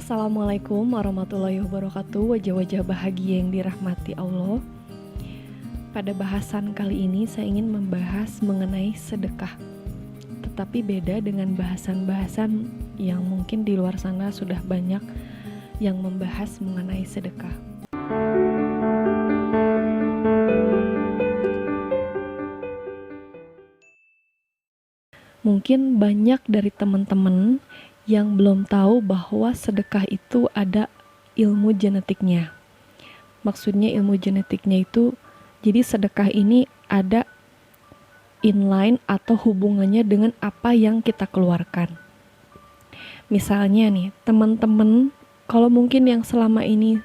Assalamualaikum warahmatullahi wabarakatuh. Wajah-wajah bahagia yang dirahmati Allah. Pada bahasan kali ini saya ingin membahas mengenai sedekah. Tetapi beda dengan bahasan-bahasan yang mungkin di luar sana sudah banyak yang membahas mengenai sedekah. Mungkin banyak dari teman-teman yang belum tahu bahwa sedekah itu ada ilmu genetiknya. Maksudnya ilmu genetiknya itu, jadi sedekah ini ada inline atau hubungannya dengan apa yang kita keluarkan. Misalnya nih, teman-teman, kalau mungkin yang selama ini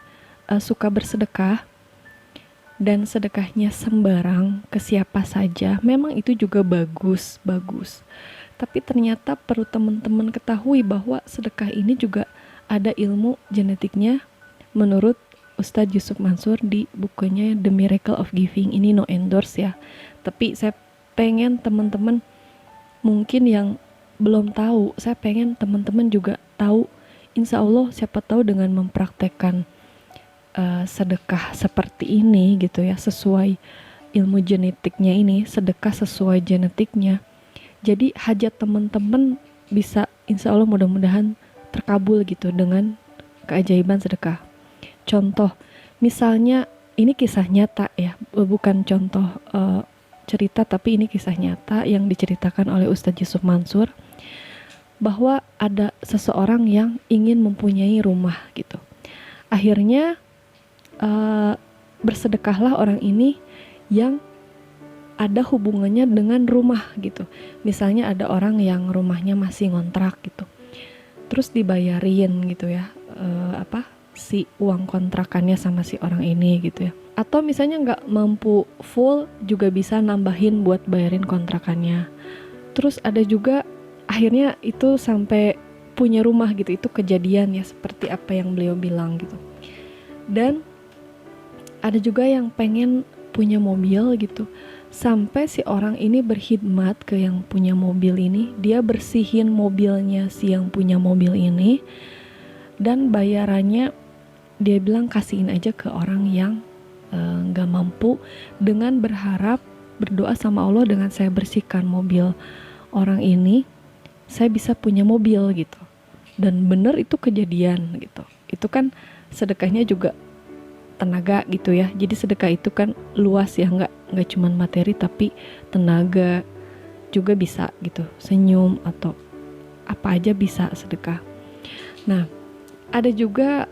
suka bersedekah, dan sedekahnya sembarang ke siapa saja, memang itu juga bagus. Tapi ternyata perlu teman-teman ketahui bahwa sedekah ini juga ada ilmu genetiknya menurut Ustadz Yusuf Mansur di bukunya The Miracle of Giving. Ini no endorse ya, tapi saya pengen teman-teman mungkin yang belum tahu, saya pengen teman-teman juga tahu. Insya Allah siapa tahu dengan mempraktekkan sedekah seperti ini gitu ya, sesuai ilmu genetiknya ini, sedekah sesuai genetiknya, jadi hajat teman-teman bisa insya Allah mudah-mudahan terkabul gitu dengan keajaiban sedekah. Contoh, misalnya ini kisah nyata ya, bukan contoh cerita, tapi ini kisah nyata yang diceritakan oleh Ustadz Yusuf Mansur, bahwa ada seseorang yang ingin mempunyai rumah gitu. Akhirnya bersedekahlah orang ini yang ada hubungannya dengan rumah gitu. Misalnya ada orang yang rumahnya masih ngontrak gitu, terus dibayarin gitu ya, si uang kontrakannya sama si orang ini gitu ya. Atau misalnya nggak mampu full juga bisa nambahin buat bayarin kontrakannya. Terus ada juga akhirnya itu sampai punya rumah gitu, itu kejadian ya seperti apa yang beliau bilang gitu. Dan ada juga yang pengen punya mobil gitu, sampai si orang ini berkhidmat ke yang punya mobil ini, dia bersihin mobilnya si yang punya mobil ini, dan bayarannya dia bilang kasihin aja ke orang yang gak mampu, dengan berharap berdoa sama Allah, dengan saya bersihkan mobil orang ini saya bisa punya mobil gitu. Dan bener itu kejadian gitu. Itu kan sedekahnya juga tenaga gitu ya. Jadi sedekah itu kan luas ya, nggak cuma materi tapi tenaga juga bisa gitu, senyum atau apa aja bisa sedekah. Nah, ada juga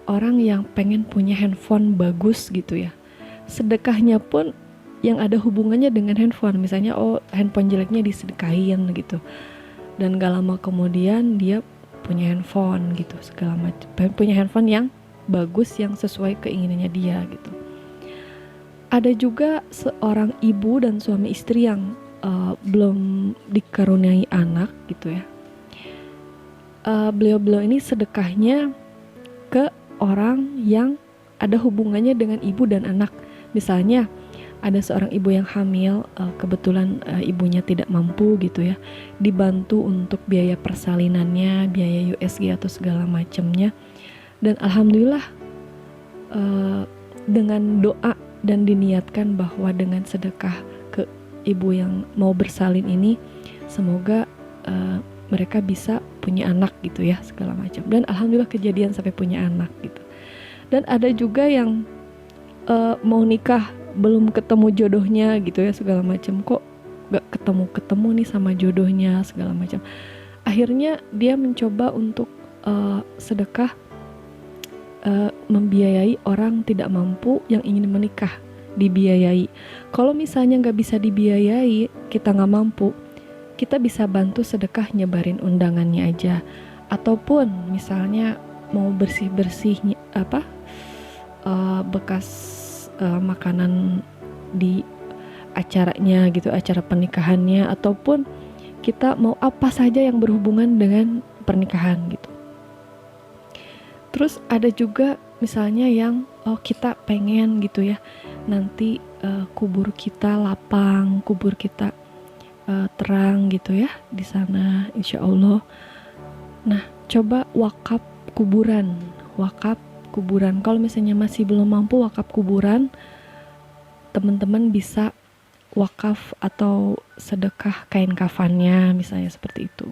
orang yang pengen punya handphone bagus gitu ya, sedekahnya pun yang ada hubungannya dengan handphone. Misalnya handphone jeleknya disedekahin gitu, dan gak lama kemudian dia punya handphone gitu, segala macam, punya handphone yang bagus yang sesuai keinginannya dia gitu. Ada juga seorang ibu dan suami istri yang belum dikaruniai anak gitu ya. Beliau ini sedekahnya ke orang yang ada hubungannya dengan ibu dan anak. Misalnya ada seorang ibu yang hamil, kebetulan ibunya tidak mampu gitu ya, dibantu untuk biaya persalinannya, biaya USG atau segala macamnya. Dan alhamdulillah dengan doa dan diniatkan bahwa dengan sedekah ke ibu yang mau bersalin ini, semoga mereka bisa punya anak gitu ya, segala macam. Dan alhamdulillah kejadian sampai punya anak gitu. Dan ada juga yang mau nikah belum ketemu jodohnya gitu ya, segala macam, kok gak ketemu nih sama jodohnya segala macam. Akhirnya dia mencoba untuk sedekah, membiayai orang tidak mampu yang ingin menikah, dibiayai. Kalau misalnya nggak bisa dibiayai, kita nggak mampu, kita bisa bantu sedekah nyebarin undangannya aja, ataupun misalnya mau bersih bekas makanan di acaranya gitu, acara pernikahannya, ataupun kita mau apa saja yang berhubungan dengan pernikahan gitu. Terus ada juga misalnya yang kita pengen gitu ya, nanti kubur kita lapang, kubur kita terang gitu ya di sana insya Allah. Nah, coba wakaf kuburan, wakaf kuburan. Kalau misalnya masih belum mampu wakaf kuburan, teman-teman bisa wakaf atau sedekah kain kafannya, misalnya seperti itu.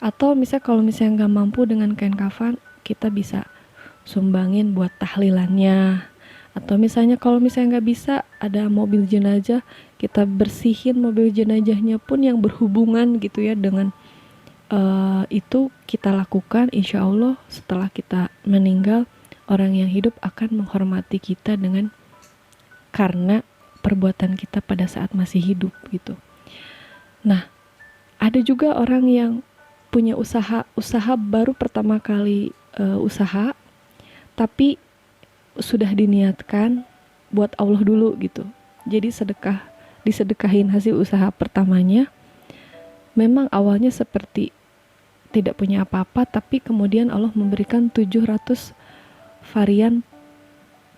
Atau misalnya kalau misalnya nggak mampu dengan kain kafan, kita bisa sumbangin buat tahlilannya. Atau misalnya kalau misalnya nggak bisa, ada mobil jenazah, kita bersihin mobil jenazahnya pun yang berhubungan gitu ya dengan itu kita lakukan. Insya Allah setelah kita meninggal, orang yang hidup akan menghormati kita dengan karena perbuatan kita pada saat masih hidup gitu. Nah, ada juga orang yang punya usaha baru pertama kali usaha, tapi sudah diniatkan buat Allah dulu gitu. Jadi disedekahin hasil usaha pertamanya. Memang awalnya seperti tidak punya apa-apa, tapi kemudian Allah memberikan 700 varian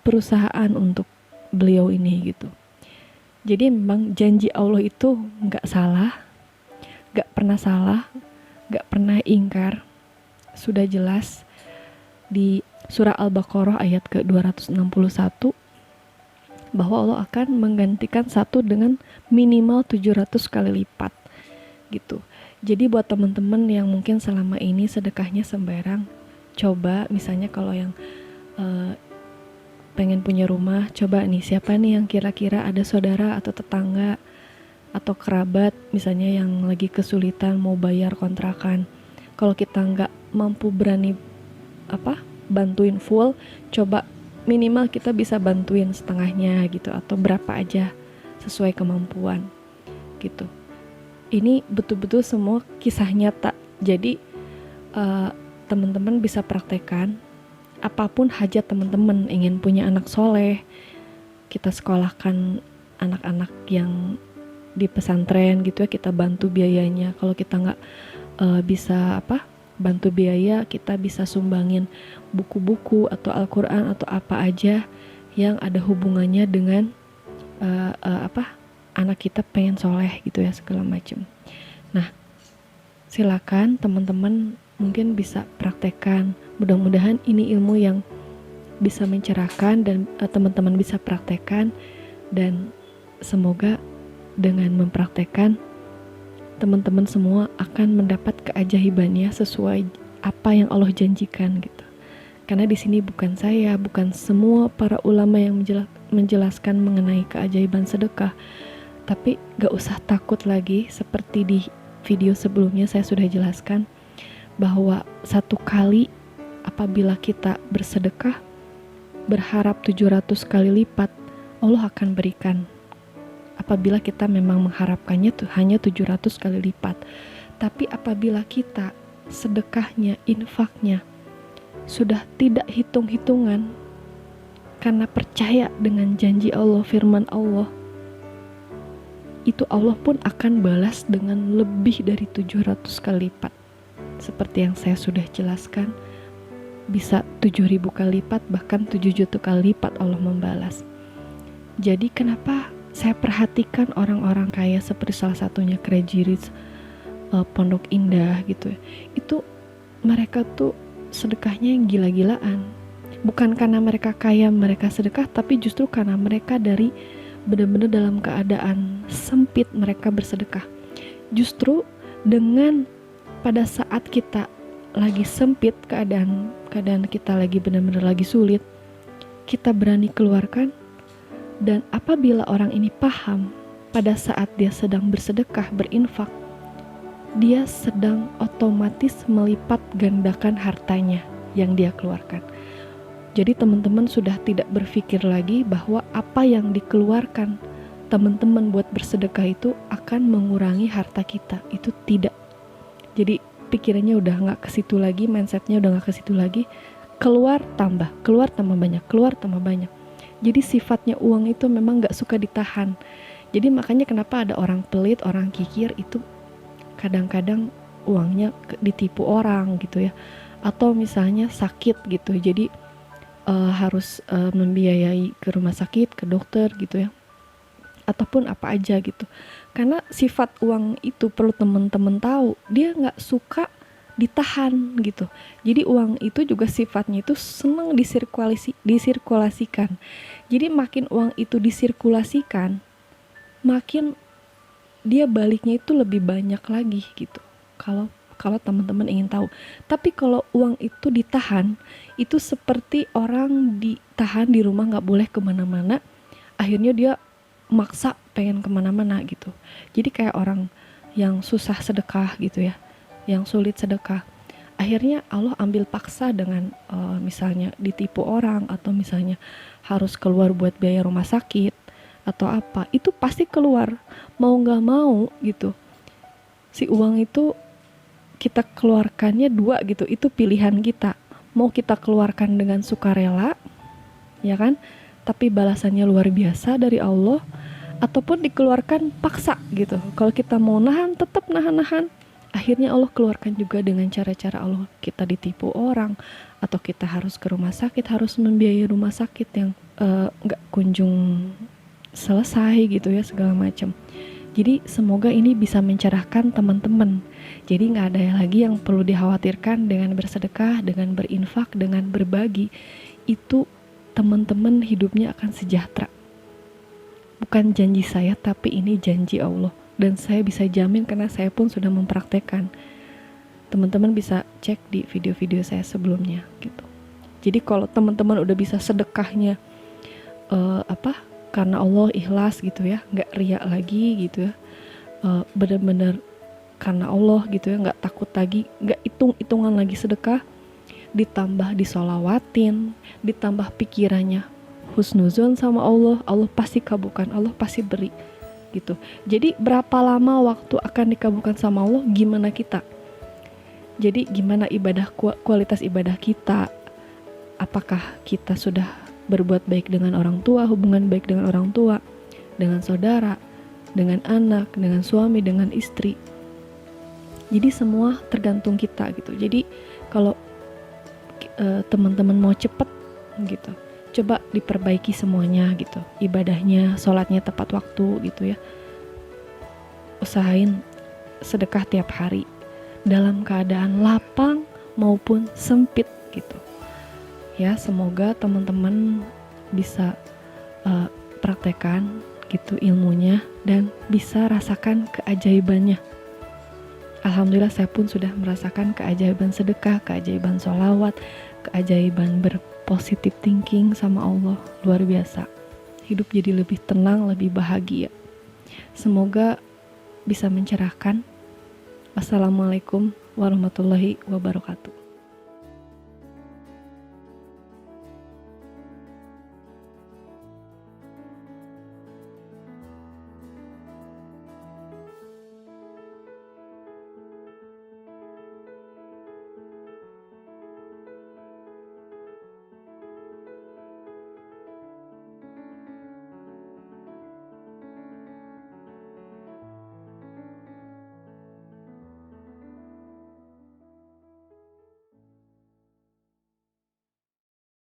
perusahaan untuk beliau ini gitu. Jadi memang janji Allah itu nggak salah, nggak pernah salah, nggak pernah ingkar. Sudah jelas di surah Al-Baqarah ayat ke-261 bahwa Allah akan menggantikan satu dengan minimal 700 kali lipat gitu. Jadi buat teman-teman yang mungkin selama ini sedekahnya sembarang, coba misalnya kalau yang pengen punya rumah, coba nih siapa nih yang kira-kira ada saudara atau tetangga atau kerabat misalnya yang lagi kesulitan mau bayar kontrakan. Kalau kita nggak mampu berani bantuin full, coba minimal kita bisa bantuin setengahnya gitu, atau berapa aja sesuai kemampuan gitu. Ini betul-betul semua kisah nyata. Jadi teman-teman bisa praktekkan. Apapun hajat teman-teman, ingin punya anak soleh, kita sekolahkan anak-anak yang di pesantren gitu ya, kita bantu biayanya. Kalau kita nggak bisa bantu biaya, kita bisa sumbangin buku-buku atau Al-Quran atau apa aja yang ada hubungannya dengan anak kita pengen soleh gitu ya, segala macam. Nah, silakan teman-teman mungkin bisa praktekkan. Mudah-mudahan ini ilmu yang bisa mencerahkan dan teman-teman bisa praktekkan, dan semoga dengan mempraktekkan teman-teman semua akan mendapat keajaibannya sesuai apa yang Allah janjikan gitu. Karena di sini bukan saya, bukan semua para ulama yang menjelaskan mengenai keajaiban sedekah, tapi gak usah takut lagi. Seperti di video sebelumnya saya sudah jelaskan bahwa satu kali apabila kita bersedekah berharap 700 kali lipat, Allah akan berikan. Apabila kita memang mengharapkannya hanya 700 kali lipat. Tapi apabila kita sedekahnya, infaknya sudah tidak hitung-hitungan karena percaya dengan janji Allah, firman Allah, itu Allah pun akan balas dengan lebih dari 700 kali lipat. Seperti yang saya sudah jelaskan, bisa 7.000 kali lipat, bahkan 7 juta kali lipat Allah membalas. Jadi kenapa saya perhatikan orang-orang kaya seperti salah satunya Crazy Rich, Pondok Indah gitu ya, itu mereka tuh sedekahnya yang gila-gilaan. Bukan karena mereka kaya mereka sedekah, tapi justru karena mereka dari benar-benar dalam keadaan sempit mereka bersedekah. Justru dengan pada saat kita lagi sempit, keadaan kita lagi benar-benar lagi sulit, kita berani keluarkan. Dan apabila orang ini paham pada saat dia sedang bersedekah, berinfak, dia sedang otomatis melipat gandakan hartanya yang dia keluarkan. Jadi teman-teman sudah tidak berpikir lagi bahwa apa yang dikeluarkan teman-teman buat bersedekah itu akan mengurangi harta kita. Itu tidak. Jadi pikirannya udah gak ke situ lagi, mindsetnya udah gak ke situ lagi. Keluar tambah banyak, keluar tambah banyak. Jadi sifatnya uang itu memang gak suka ditahan. Jadi makanya kenapa ada orang pelit, orang kikir itu kadang-kadang uangnya ditipu orang gitu ya. Atau misalnya sakit gitu, jadi harus membiayai ke rumah sakit, ke dokter gitu ya, ataupun apa aja gitu. Karena sifat uang itu perlu teman-teman tahu, dia nggak suka ditahan gitu. Jadi uang itu juga sifatnya itu senang disirkulasikan. Jadi makin uang itu disirkulasikan, makin dia baliknya itu lebih banyak lagi gitu. Kalau kalau teman-teman ingin tahu. Tapi kalau uang itu ditahan, itu seperti orang ditahan di rumah nggak boleh kemana-mana. Akhirnya dia maksa pengen kemana-mana gitu. Jadi kayak orang yang susah sedekah gitu ya, yang sulit sedekah. Akhirnya Allah ambil paksa dengan misalnya ditipu orang atau misalnya harus keluar buat biaya rumah sakit atau apa, itu pasti keluar mau nggak mau gitu. Si uang itu kita keluarkannya dua gitu, itu pilihan kita. Mau kita keluarkan dengan sukarela, ya kan? Tapi balasannya luar biasa dari Allah, ataupun dikeluarkan paksa gitu. Kalau kita mau nahan, tetap nahan-nahan. Akhirnya Allah keluarkan juga dengan cara-cara Allah. Kita ditipu orang, atau kita harus ke rumah sakit, harus membiayai rumah sakit yang nggak kunjung selesai gitu ya, segala macam. Jadi semoga ini bisa mencerahkan teman-teman. Jadi nggak ada lagi yang perlu dikhawatirkan dengan bersedekah, dengan berinfak, dengan berbagi. Itu teman-teman hidupnya akan sejahtera. Bukan janji saya, tapi ini janji Allah. Dan saya bisa jamin karena saya pun sudah mempraktekkan. Teman-teman bisa cek di video-video saya sebelumnya gitu. Jadi kalau teman-teman udah bisa sedekahnya karena Allah, ikhlas gitu ya, nggak riak lagi gitu ya, benar-benar karena Allah gitu ya, nggak takut lagi, nggak hitung-hitungan lagi sedekah, ditambah disolawatin, ditambah pikirannya husnuzon sama Allah, Allah pasti kabulkan, Allah pasti beri gitu. Jadi berapa lama waktu akan dikabulkan sama Allah, gimana kita. Jadi gimana ibadah, kualitas ibadah kita, apakah kita sudah berbuat baik dengan orang tua, hubungan baik dengan orang tua, dengan saudara, dengan anak, dengan suami, dengan istri. Jadi semua tergantung kita gitu. Jadi kalau teman-teman mau cepet gitu, coba diperbaiki semuanya gitu. Ibadahnya, sholatnya tepat waktu gitu ya. Usahain sedekah tiap hari dalam keadaan lapang maupun sempit gitu. Ya, semoga teman-teman bisa praktekkan gitu ilmunya dan bisa rasakan keajaibannya. Alhamdulillah saya pun sudah merasakan keajaiban sedekah, keajaiban sholawat, keajaiban berpositif thinking sama Allah. Luar biasa. Hidup jadi lebih tenang, lebih bahagia. Semoga bisa mencerahkan. Wassalamualaikum warahmatullahi wabarakatuh.